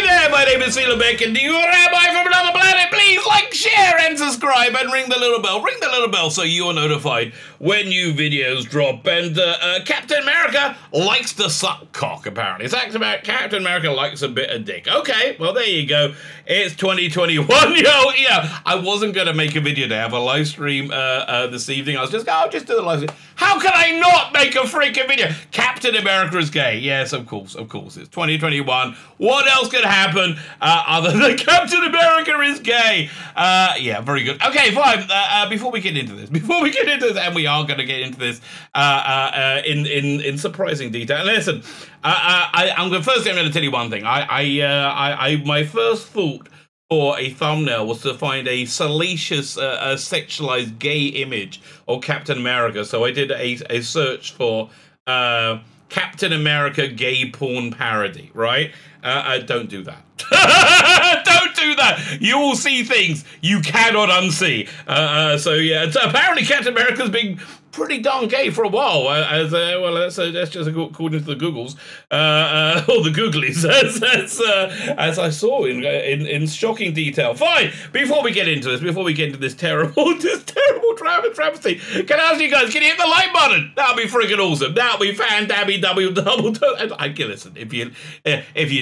Hi there, my name is Beck, and you Rabbi from another planet. Please like, share, and subscribe, and ring the little bell. Ring the little bell so you're notified when new videos drop. And Captain America likes to suck cock, apparently. It's actually about Captain America likes a bit of dick. Okay, well, there you go. It's 2021. I wasn't going to make a video to have a live stream this evening. I was just I'll just do the live stream. How can I not make a freaking video? Captain America is gay. Yes, of course. It's 2021. What else could happen other than Captain America is gay? Yeah, very good. Okay, fine. Before we get into this, and we are going to get into this in surprising detail. Listen, firstly, I'm going to tell you one thing. My first thought for a thumbnail was to find a salacious, sexualized gay image of Captain America. So I did a search for Captain America gay porn parody, right? Don't do that. Don't do that. You will see things you cannot unsee. So yeah, apparently Captain America's been pretty darn gay for a while, that's just according to the Googles, or the Googlies, as I saw in shocking detail. Fine. Before we get into this terrible travesty, can I ask you guys, can you hit the like button? That'll be freaking awesome. That'll be double. Listen, if you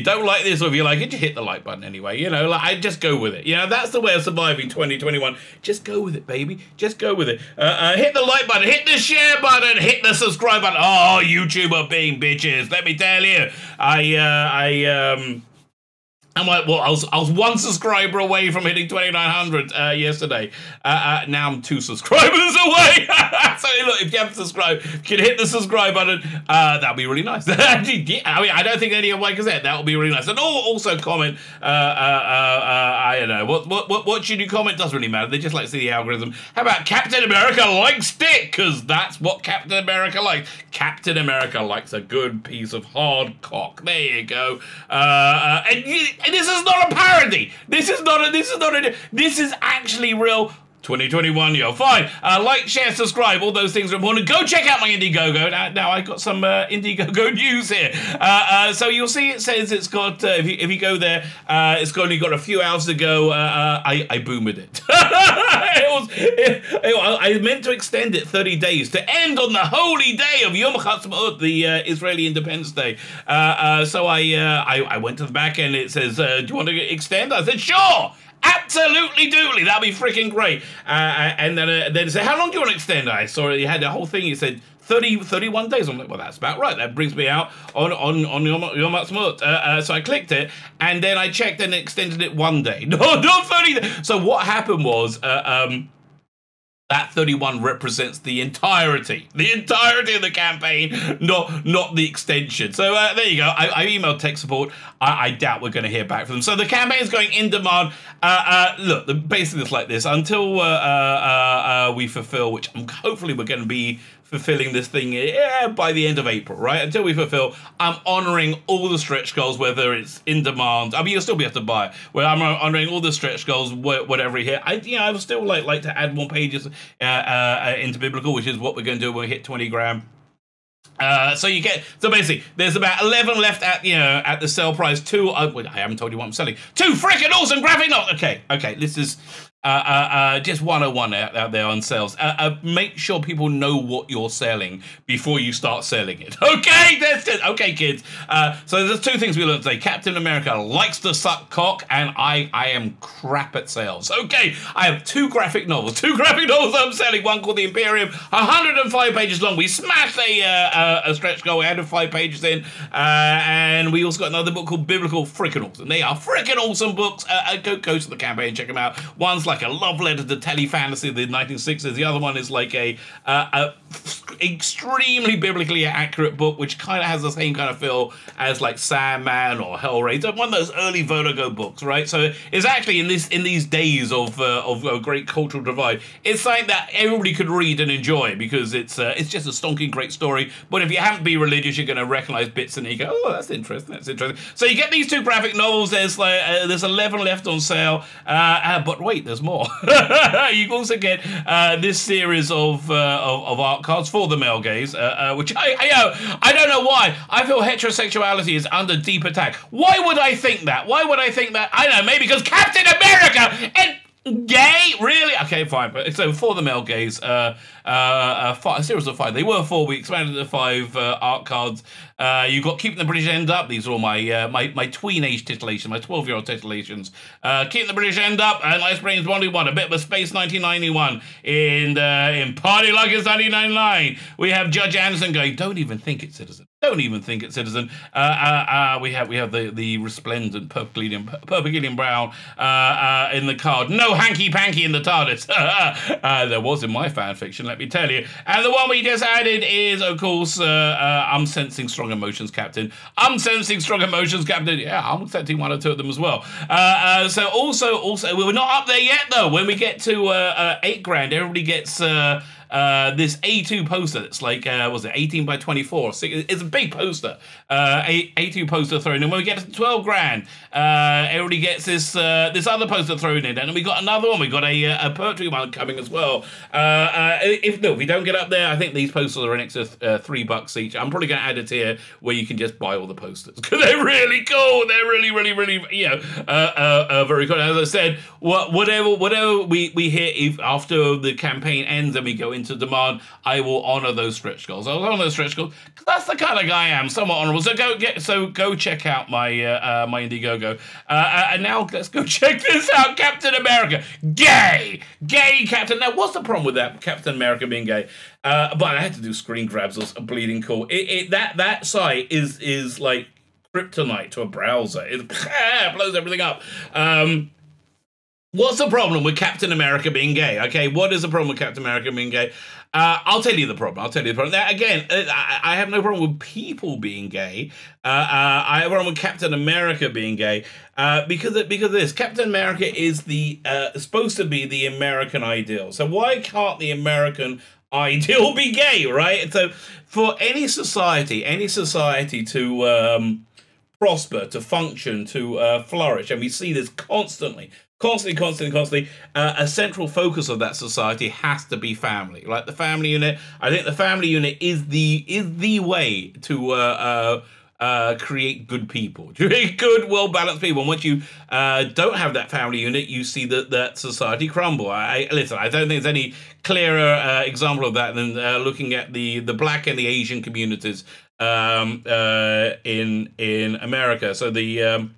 don't like this or if you like it, you hit the like button anyway. You know, like, I just go with it. You know, that's the way of surviving 2021. Just go with it, baby. Just go with it. Hit the like button. Hit the share button, hit the subscribe button. Oh, YouTube are being bitches. Let me tell you, I was one subscriber away from hitting 2,900 yesterday. Now I'm 2 subscribers away. So look, if you haven't subscribed, if you can hit the subscribe button, that'll be really nice. I mean, I don't think any of my cassette. That will be really nice. And also comment. I don't know what should you comment? Doesn't really matter. They just like to see the algorithm. How about Captain America likes dick? Because that's what Captain America likes. Captain America likes a good piece of hard cock. There you go. And this is not a parody. This is actually real 2021, yo. Fine. Like, share, subscribe. All those things are important. Go check out my Indiegogo. Now I got some Indiegogo news here. So you'll see it says it's got, if you go there, it's only got a few hours to go. I boomed it. I meant to extend it 30 days to end on the holy day of Yom Ha'atzmaut, the Israeli Independence Day. So I went to the back and it says, do you want to extend? I said, sure. Absolutely doodly, that'd be freaking great. And then it said, how long do you want to extend? I saw it, you had the whole thing, it said 31 days. I'm like, well, that's about right. That brings me out on Yom Ha'atzmaut. So I clicked it, and then I checked and extended it 1 day. No, not 30. So what happened was, that 31 represents the entirety of the campaign, not the extension. So there you go. I emailed tech support. I doubt we're going to hear back from them. So the campaign is going in demand. Look, basically it's like this. Until we fulfill, which hopefully we're going to be fulfilling this thing by the end of April, right? Until we fulfill, I'm honoring all the stretch goals, whether it's in demand. I mean, you'll still be able to buy it. Well, I'm honoring all the stretch goals, whatever we hit. I would still like to add more pages into biblical, which is what we're going to do when we hit 20 grand. So basically there's about 11 left at the sale price. 2 I haven't told you what I'm selling. 2 freaking awesome graphic novels. Okay, this is just 101 out there on sales. Make sure people know what you're selling before you start selling it. Okay, that's it. Okay, kids. So there's 2 things we learned today. Captain America likes to suck cock, and I am crap at sales. Okay, I have 2 graphic novels. 2 graphic novels I'm selling. One called The Imperium, 105 pages long. We smashed a stretch goal. We added 5 pages in, and we also got another book called Biblical. Freaking awesome. They are freaking awesome books. Go to the campaign, check them out. One's like a love letter to tele-fantasy of the 1960s. The other one is like a extremely biblically accurate book, which kind of has the same kind of feel as like Sandman or Hellraiser, one of those early Vertigo books, right? So it's actually in these days of a great cultural divide, it's something that everybody could read and enjoy because it's just a stonking great story. But if you haven't been religious, you're going to recognize bits and you go, oh, that's interesting. So you get these 2 graphic novels. There's 11 left on sale, but wait, there's more. You can also get this series of art cards, for the male gaze, which I don't know why. I feel heterosexuality is under deep attack. Why would I think that? Why would I think that? I don't know, maybe because Captain America and gay? Really? Okay, fine. But so for the male gaze, a series of 5. They were 4 weeks, expanded to 5 art cards. You got Keeping the British End Up. These are all my tween-age titillations, my 12-year-old titillations. Keeping the British End Up, Nice Brains 121, a bit of a space 1991 in Party Like It's 1999. We have Judge Anderson going, don't even think it's Citizen. Don't even think it's Citizen. We have the resplendent purple brown in the card. No hanky panky in the TARDIS. There was in my fan fiction, let me tell you. And the one we just added is, of course, I'm sensing strong emotions, Captain. I'm sensing strong emotions, Captain. Yeah, I'm sensing 1 or 2 of them as well. So also, we're not up there yet though. When we get to $8,000, everybody gets this A2 poster. It's like was it 18 by 24? It's a big poster. A2 poster thrown in. When we get to $12,000, everybody gets this other poster thrown in, and then we got another one. We got a poetry one coming as well. If we don't get up there, I think these posters are an extra $3 each. I'm probably going to add a tier where you can just buy all the posters because they're really cool. They're really very cool. As I said, whatever we hit, if after the campaign ends and we go into demand, I will honor those stretch goals. I'll honor those stretch goals because that's the kind of guy I am, somewhat honorable. So go check out my my Indiegogo. And now let's go check this out. Captain America, gay Captain. Now, what's the problem with that Captain America being gay? But I had to do screen grabs. It was bleeding cool. That site is like kryptonite to a browser. It blows everything up. What's the problem with Captain America being gay? Okay, what is the problem with Captain America being gay? I'll tell you the problem. Now, again, I have no problem with people being gay. I have a problem with Captain America being gay because of this. Captain America is supposed to be the American ideal. So why can't the American ideal be gay, right? So for any society to prosper, to function, to flourish, and we see this constantly, a central focus of that society has to be family. Like the family unit, I think the family unit is the way to create good people, create good, well-balanced people. And once you don't have that family unit, you see that society crumble. Listen, I don't think there's any clearer example of that than looking at the Black and the Asian communities in America. So the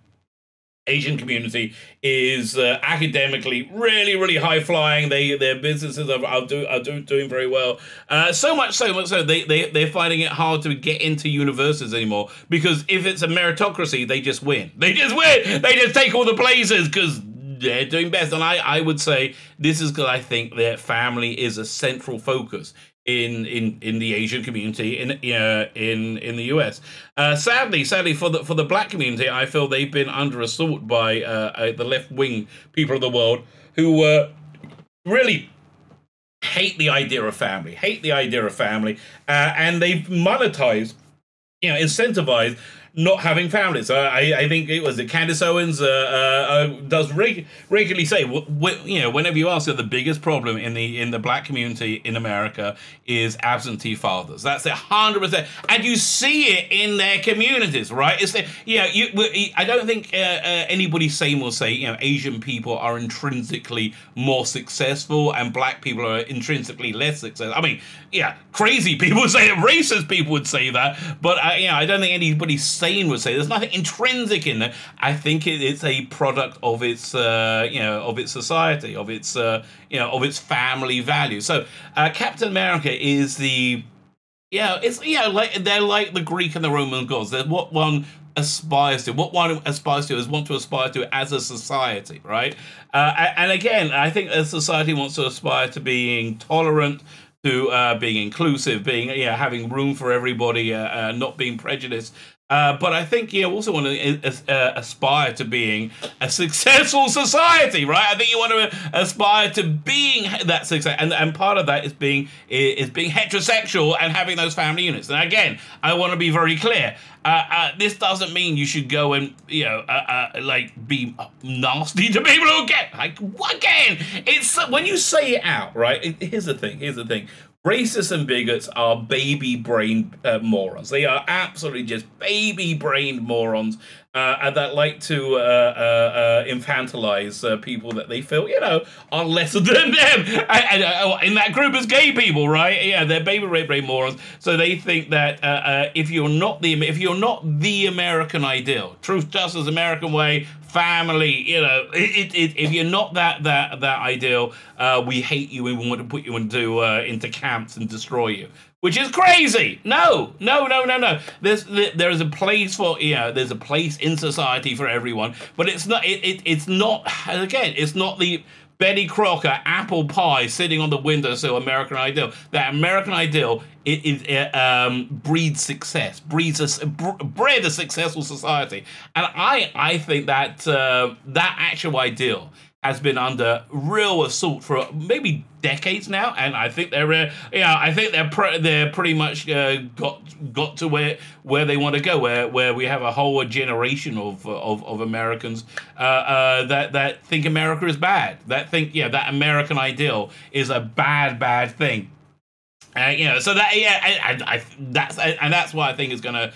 Asian community is academically really high flying. Their businesses are doing very well. So much so they're finding it hard to get into universities anymore because if it's a meritocracy, they just win. They just take all the places because they're doing best. And I would say this is because I think their family is a central focus in the Asian community in the US. Sadly for the Black community, I feel they've been under assault by the left wing people of the world who really hate the idea of family, and they've monetized, incentivized not having families. I think it was Candace Owens does regularly say, whenever you ask her, the biggest problem in the Black community in America is absentee fathers. That's 100%, and you see it in their communities, right? It's I don't think anybody sane will say Asian people are intrinsically more successful and Black people are intrinsically less successful. I mean, crazy people would say it, racist people would say that, but I don't think anybody sane would say there's nothing intrinsic in there. I think it's a product of its of its society, of its family values. So Captain America is they're like the Greek and the Roman gods. They're what one aspires to. What one aspires to is want to aspire to as a society, right? And again, I think a society wants to aspire to being tolerant, to being inclusive, being having room for everybody, not being prejudiced. But I think you also want to aspire to being a successful society, right? I think you want to aspire to being that success, and part of that is being heterosexual and having those family units. And again, I want to be very clear. This doesn't mean you should go and be nasty to people who get again. It's when you say it out, right? Here's the thing. Racists and bigots are baby-brained morons. They are absolutely just baby-brained morons, and that like to infantilize people that they feel, are lesser than them. And in that group is gay people, right? Yeah, they're baby-brained morons. So they think that if you're not the American ideal, truth, justice, American way, family, if you're not that ideal, we hate you and we want to put you into camps and destroy you, which is crazy. No. There is a place for there's a place in society for everyone, but it's not. It's not. Again, it's not the Betty Crocker apple pie sitting on the windowsill American ideal. That American ideal breeds success, bred a successful society, and I think that that actual ideal has been under real assault for maybe decades now, and I think they're pretty much got to where they want to go, where we have a whole generation of Americans that think America is bad, that think that American ideal is a bad thing. So that that's why I think it's going to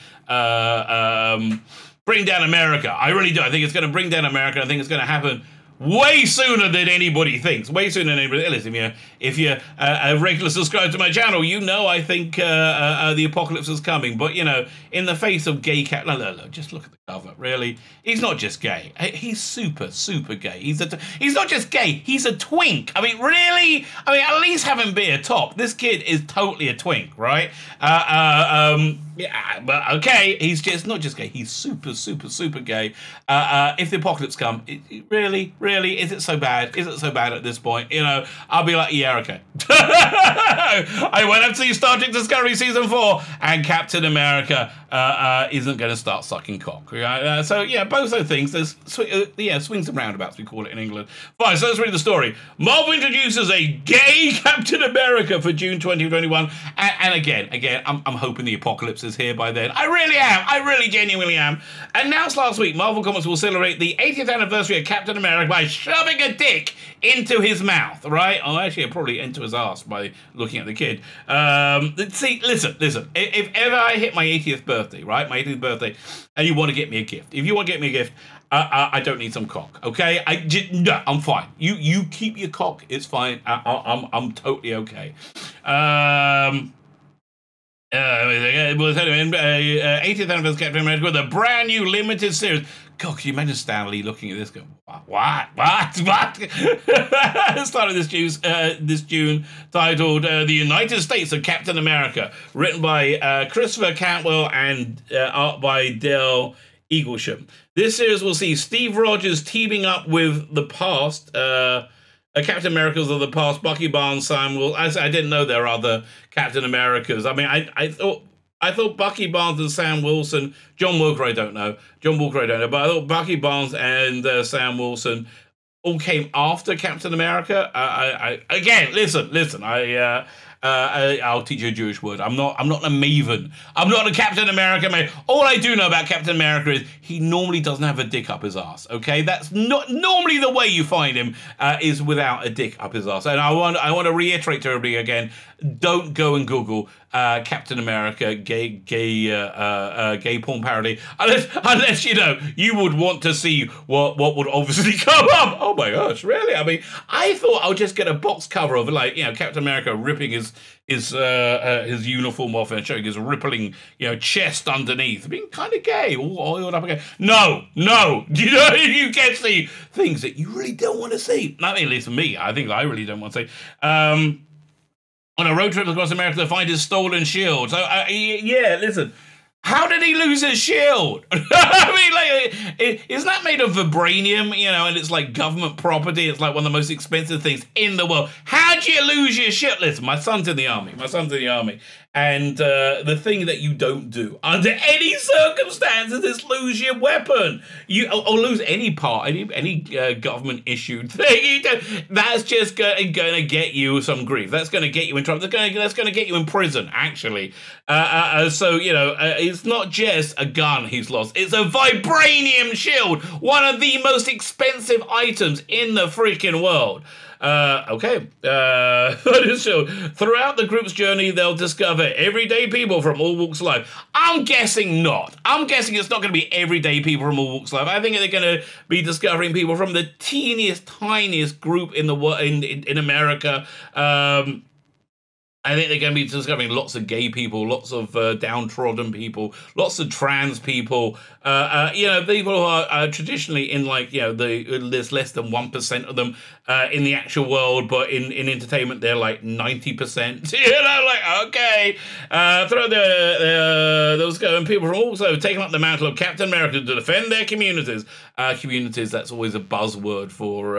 bring down America. I really do. I think it's going to bring down America. I think it's going to happen way sooner than anybody thinks. Way sooner than anybody. Listen, if you're a regular subscriber to my channel, I think the apocalypse is coming. But in the face of gay cat, look, just look at the cover. Really, he's not just gay. He's super gay. He's not just gay. He's a twink. I mean, really. I mean, at least have him be a top. This kid is totally a twink, right? Yeah, but okay, he's just not just gay. He's super gay. If the apocalypse comes, really, is it so bad? Is it so bad at this point? I'll be like, yeah, okay. I went up to see Star Trek Discovery Season 4, and Captain America isn't going to start sucking cock. So yeah, both those things. There's swings and roundabouts, we call it in England. Fine, so let's read the story. Marvel introduces a gay Captain America for June 2021, and again, I'm hoping the apocalypse is here by then. I really am. I really genuinely am. Announced last week, Marvel Comics will celebrate the 80th anniversary of Captain America by shoving a dick into his mouth, right? Oh, actually, probably into his ass by looking at the kid. See, listen. If ever I hit my 80th birthday, right? My 80th birthday, and you want to get me a gift. If you want to get me a gift, I don't need some cock, okay? No, I'm fine. You keep your cock. It's fine. I'm totally okay. 80th anniversary Captain America with a brand new limited series. God, can you imagine Stan Lee looking at this going, what? Started this June, titled The United States of Captain America, written by Christopher Cantwell and art by Dale Eaglesham. This series will see Steve Rogers teaming up with the past, Captain Americas of the past, Bucky Barnes, Sam Wilson. I didn't know there are other Captain Americas. I mean, I thought Bucky Barnes and Sam Wilson, John Walker I don't know, but I thought Bucky Barnes and Sam Wilson all came after Captain America. I'll teach you a Jewish word. I'm not a maven. I'm not a Captain America maven. All I do know about Captain America is he normally doesn't have a dick up his ass. Okay, that's not normally the way you find him is without a dick up his ass. And I want to reiterate to everybody again: don't go and Google Captain America gay porn parody unless you would want to see what would obviously come up. Oh my gosh, really? I mean, I thought I'll just get a box cover of Captain America ripping his uniform off and showing his rippling chest underneath, being kind of gay, all oiled up again. No, you get see things that you really don't want to see. Not at least for me. I think I really don't want to see. On a road trip across America to find his stolen shield. So, listen. How did he lose his shield? I mean, isn't that made of vibranium, and it's like government property. It's like one of the most expensive things in the world. How'd you lose your shield? Listen, my son's in the army. And the thing that you don't do under any circumstances is lose your weapon. Or lose any part, any government issued thing. That's just going to get you some grief. That's going to get you in trouble. That's going to get you in prison, actually. It's not just a gun he's lost. It's a vibranium shield, one of the most expensive items in the freaking world. Okay. So throughout the group's journey, they'll discover everyday people from all walks of life. I'm guessing not. I'm guessing it's not going to be everyday people from all walks of life. I think they're going to be discovering people from the teeniest, tiniest group in the world, in America. I think they're going to be discovering lots of gay people, lots of downtrodden people, lots of trans people. People who are traditionally in there's less than 1% of them in the actual world, but in entertainment they're like 90%. Okay. Through those people from also taking up the mantle of Captain America to defend their communities. Communities, that's always a buzzword for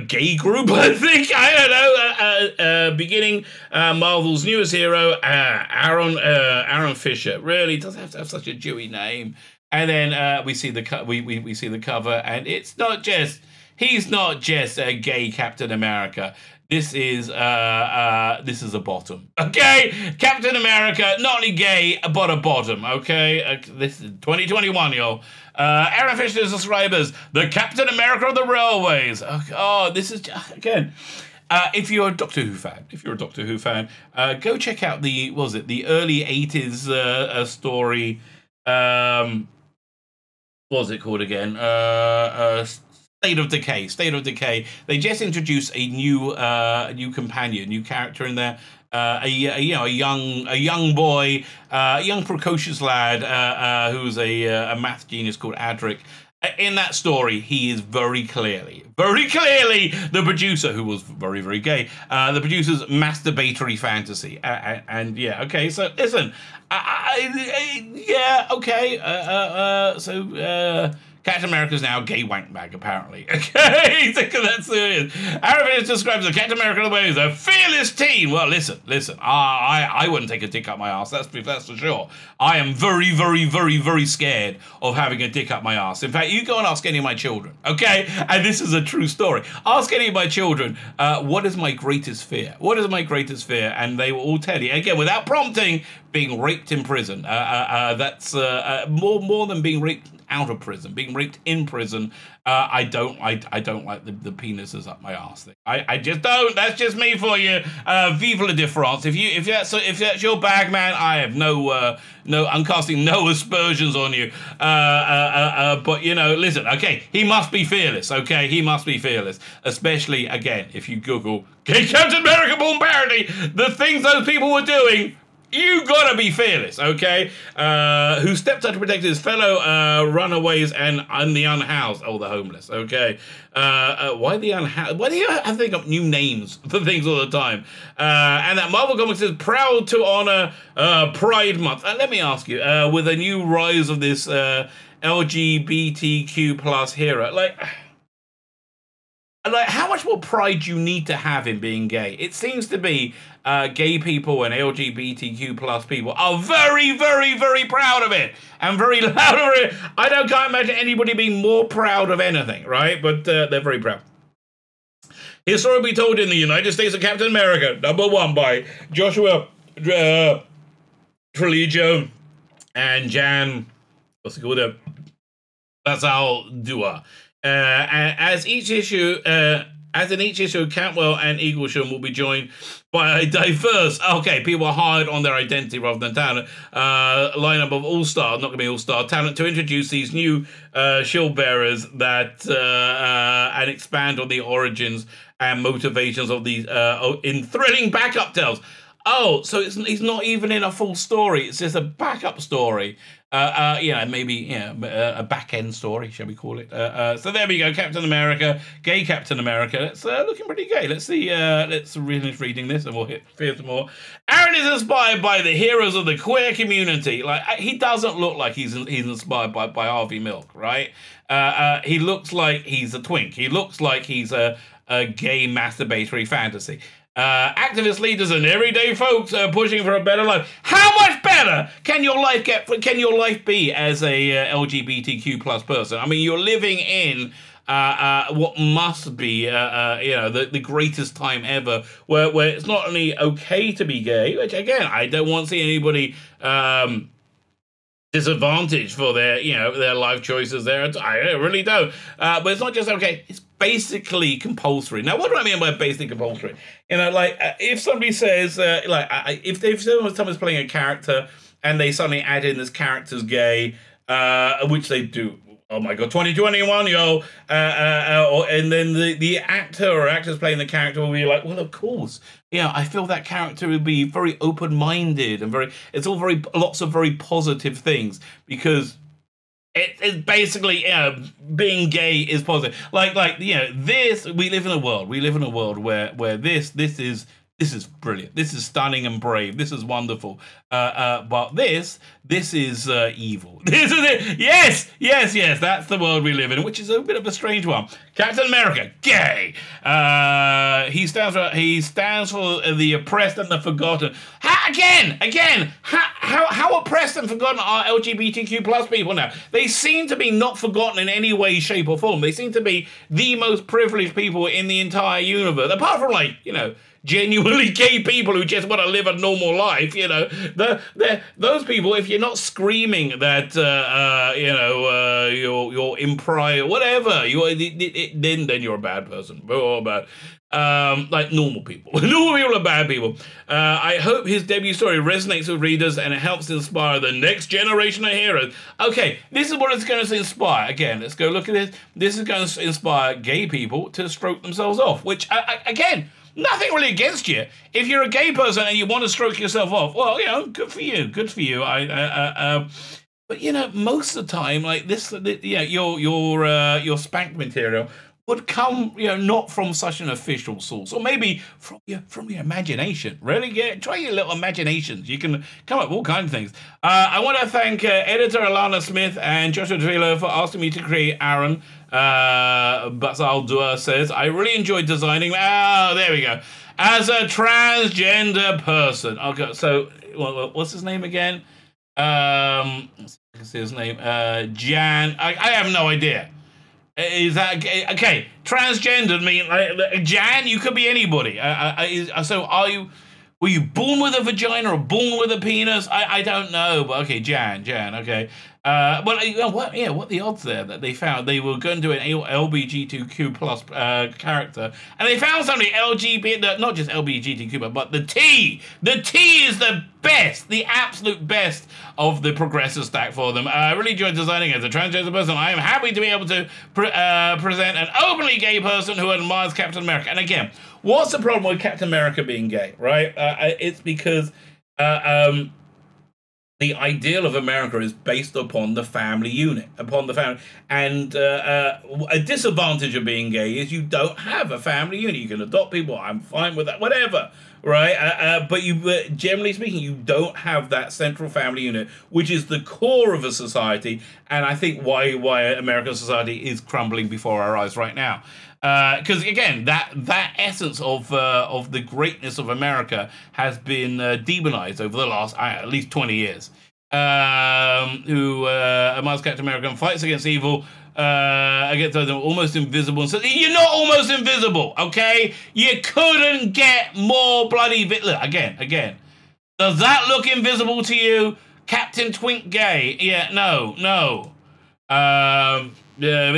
gay group, I think. I don't know. Beginning Marvel's newest hero, Aaron Fisher. Really does have to have such a Jewy name. And then we see the we see the cover, and he's not just a gay Captain America. This is a bottom. Okay, Captain America, not only gay but a bottom. Okay, this is 2021, y'all. Aaron Fisher described as the Captain America of the railways. Oh, this is again. If you're a Doctor Who fan, go check out the early 80s story. What was it called again? State of Decay. They just introduced a new companion, new character in there. A young boy, a young precocious lad who's a math genius called Adric. In that story, he is very clearly the producer, who was very, very gay, the producer's masturbatory fantasy. And yeah, okay, so listen, Captain America's now a gay wank bag, apparently. Okay, that's who it is. Aaron describes the Captain America of the way as a fearless teen. Well, listen. I wouldn't take a dick up my ass. That's for sure. I am very, very, very, very scared of having a dick up my ass. In fact, you go and ask any of my children, okay? And this is a true story. Ask any of my children, what is my greatest fear? What is my greatest fear? And they will all tell you, again, without prompting, being raped in prison. That's more than being raped out of prison, being raped in prison. I don't like the penises up my ass thing. I just don't. That's just me for you. Vive la différence. If that's your bag, man, I have no. I'm casting no aspersions on you. But listen. Okay, he must be fearless. Okay, he must be fearless. Especially again, if you Google "gay Captain America born parody," the things those people were doing. You gotta be fearless, okay? Who stepped up to protect his fellow runaways and the unhoused. Oh, the homeless, okay? Why the unhoused? Why do you have to think up new names for things all the time? And that Marvel Comics is proud to honor Pride Month. Let me ask you, with a new rise of this LGBTQ plus hero, like how much more pride do you need to have in being gay? It seems to be gay people and LGBTQ plus people are very, very, very proud of it and very loud over it. I can't imagine anybody being more proud of anything, right? But they're very proud. His story will be told in the United States of Captain America, #1 by Joshua Trujillo and Jan, what's it called? Basal Dua. As in each issue, Cantwell and Eaglesham will be joined by a diverse, people are hired on their identity rather than talent, lineup of all-star, not going to be all-star talent, to introduce these new shield bearers and expand on the origins and motivations of these in thrilling backup tales. Oh, so he's not even in a full story. It's just a backup story. Maybe a back-end story, shall we call it? So there we go, Captain America, gay Captain America. It's looking pretty gay. Let's see. Let's finish reading this, and we'll hear some more. Aaron is inspired by the heroes of the queer community. Like he doesn't look like he's inspired by Harvey Milk, right? He looks like he's a twink. He looks like he's a gay masturbatory fantasy. Activist leaders and everyday folks pushing for a better life. How much better can your life get? Can your life be as a LGBTQ plus person? I mean, you're living in what must be the greatest time ever, where it's not only okay to be gay, which again I don't want to see anybody disadvantage for their, their life choices there. I really don't. But it's not just okay. It's basically compulsory. Now, what do I mean by basically compulsory? Like if somebody says, if someone's playing a character and they suddenly add in this character's gay, which they do. Oh my God, 2021, yo. And then the actor or actors playing the character will be like, well, of course. I feel that character would be very open-minded and it's all lots of very positive things because it's basically, being gay is positive. Like, this, we live in a world where this is brilliant. This is stunning and brave. This is wonderful. But this is evil. This is it. Yes. That's the world we live in, which is a bit of a strange one. Captain America, gay. He stands for the oppressed and the forgotten. How oppressed and forgotten are LGBTQ plus people now? They seem to be not forgotten in any way, shape, or form. They seem to be the most privileged people in the entire universe, apart from genuinely gay people who just want to live a normal life, those people, if you're not screaming that, you're imprior, whatever, then you're a bad person. Or bad. Like normal people. Normal people are bad people. I hope his debut story resonates with readers and it helps inspire the next generation of heroes. Okay, this is what it's going to inspire. Again, let's go look at this. This is going to inspire gay people to stroke themselves off, which, again, nothing really against you. If you're a gay person and you want to stroke yourself off, well, good for you. Good for you. But most of the time, like this, your spank material would come, not from such an official source, or maybe from your imagination. Really, try your little imaginations. You can come up with all kinds of things. I want to thank editor Alana Smith and Joshua Davila for asking me to create Aaron. Basal Dua says, I really enjoyed designing. Oh, there we go. As a transgender person. Okay, so what's his name again? I can see his name. Jan. I have no idea. Is that okay? Transgendered mean like Jan? You could be anybody. So were you born with a vagina or born with a penis? I don't know, but okay, Jan. Okay. What the odds there that they found they were going to do an LGBTQ plus character, and they found something LGBT, not just LGBTQ, but the T. The T is the best, the absolute best of the progressive stack for them. I really enjoyed designing as a transgender person. I am happy to be able to present an openly gay person who admires Captain America. And again, what's the problem with Captain America being gay, right? It's because the ideal of America is based upon the family unit, and a disadvantage of being gay is you don't have a family unit. You can adopt people. I'm fine with that, whatever, right? But generally speaking, you don't have that central family unit, which is the core of a society, and I think why American society is crumbling before our eyes right now. Because again, that essence of the greatness of America has been demonized over the last at least 20 years. Who admires Captain America and fights against evil, against those almost invisible. And says, you're not almost invisible, okay? You couldn't get more bloody. Look, again. Does that look invisible to you, Captain Twink Gay? Yeah, no. Yeah,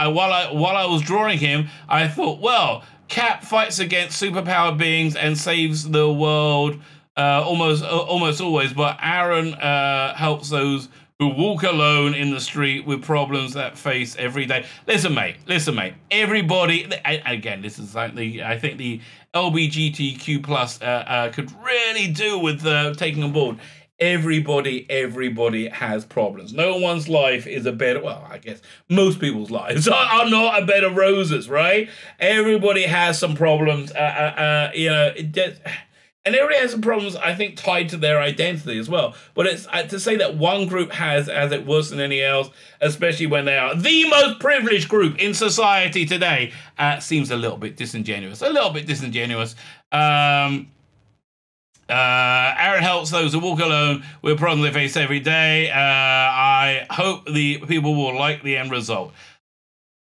while I was drawing him, I thought, well, Cap fights against superpowered beings and saves the world almost always, but Aaron helps those who walk alone in the street with problems that face every day. Listen, mate. Everybody, again, this is something I think the LGBTQ plus could really do with taking on board. Everybody has problems. No one's life is a bed. Well, I guess most people's lives are not a bed of roses, right? Everybody has some problems. And everybody has some problems, I think, tied to their identity as well. But it's to say that one group has it worse than any else, especially when they are the most privileged group in society today, seems a little bit disingenuous. Aaron helps those who walk alone with problems they face every day. I hope the people will like the end result.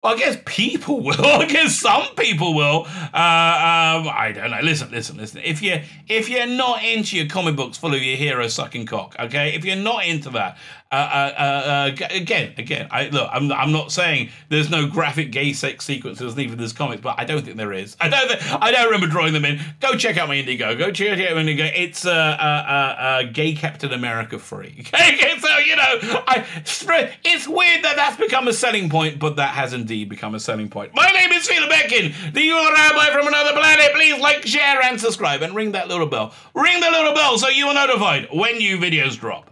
Well, I guess people will. I guess some people will. I don't know. Listen. If you're not into your comic books full of your hero sucking cock, okay? If you're not into that, Again, I'm not saying there's no graphic gay sex sequences in even this comics, but I don't think there is. I don't remember drawing them in. Go check out my Indigo. Go check out my Indigo. It's gay Captain America free. Okay, so it's weird that that's become a selling point, but that has indeed become a selling point. My name is Philip Beckin, the evil rabbi from another planet. Please like, share, and subscribe, and ring that little bell. Ring the little bell so you are notified when new videos drop.